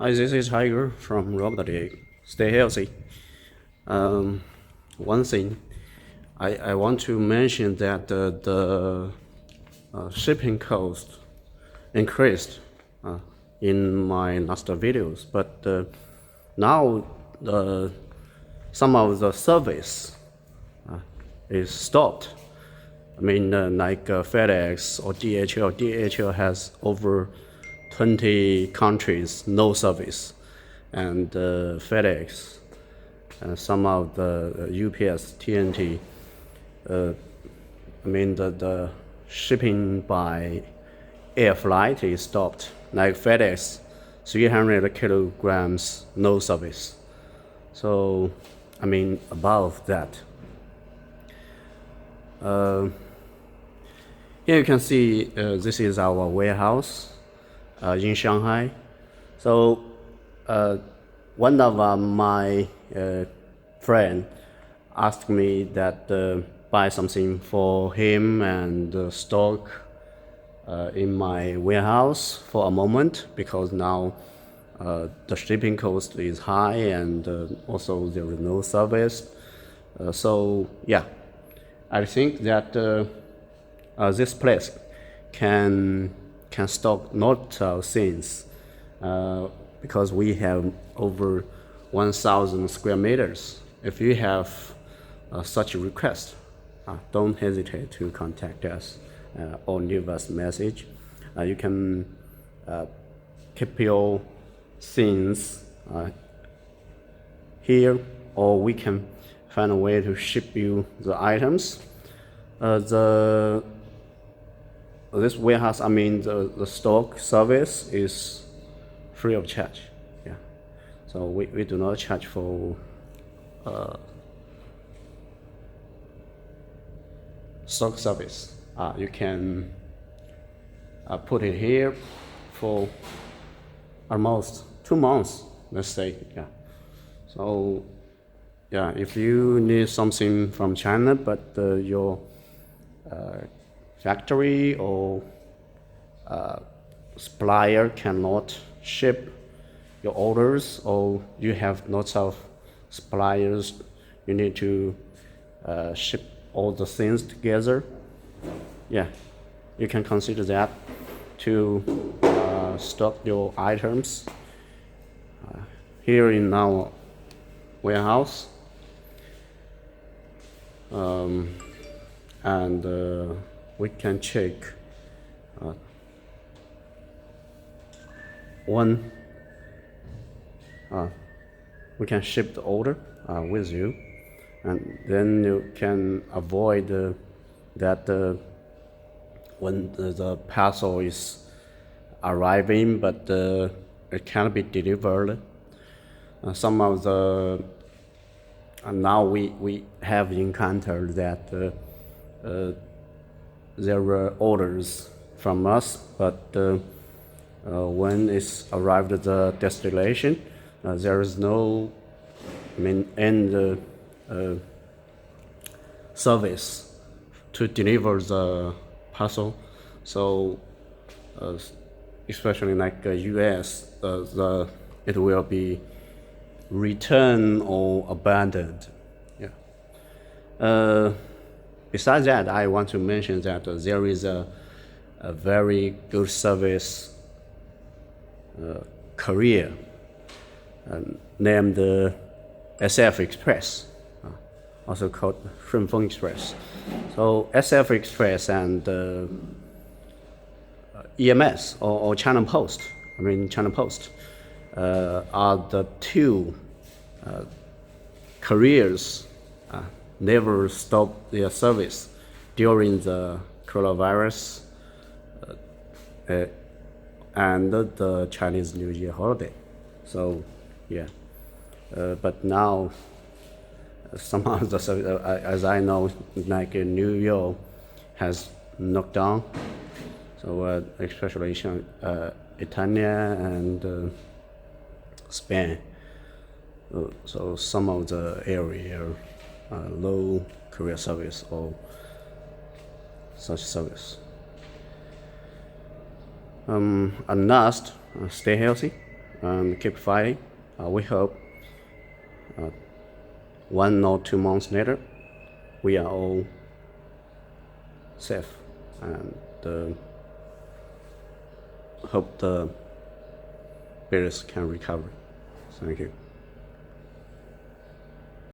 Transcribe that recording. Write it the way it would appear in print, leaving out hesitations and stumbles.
Hi, this is Tiger from RobotDigg. Stay healthy. One thing I want to mention that the shipping cost increased in my last videos, but now some of the service is stopped. I mean, like FedEx or DHL. DHL has over 20 countries no service, and FedEx, some of the UPS, TNT. I mean, the shipping by air flight is stopped. Like FedEx, 300 kilograms no service. So, I mean, above that. Here you can see this is our warehouse in Shanghai. So one of my friend asked me that buy something for him and stock in my warehouse for a moment, because now the shipping cost is high and also there is no service. So yeah, I think that this place can stock lots of things because we have over 1,000 square meters. If you have such a request, don't hesitate to contact us or leave us a message. You can keep your things here, or we can find a way to ship you the items. This warehouse, I mean the stock service is free of charge. Yeah, so we do not charge for stock service. You can put it here for almost 2 months, let's say. Yeah. So yeah, if you need something from China, but your factory or supplier cannot ship your orders, or you have lots of suppliers, you need to ship all the things together. Yeah, you can consider that to stock your items here in our warehouse. And we can check we can ship the order with you, and then you can avoid that when the parcel is arriving but it can't be delivered. Some of the now we have encountered that there were orders from us, but when it's arrived at the destination, there is no, end service to deliver the parcel. So especially like US, it will be returned or abandoned. Yeah. Besides that, I want to mention that there is a very good service courier named SF Express, also called 顺丰 Express. So SF Express and EMS or China Post, China Post are the two couriers never stopped their service during the coronavirus and the Chinese New Year holiday. So yeah, but now some of the service, as I know, like New York has knocked down, so especially Italy and Spain. So some of the area low courier service or such service. And last, stay healthy. and keep fighting. We hope 1 or 2 months later, we are all safe, and hope the virus can recover. Thank you.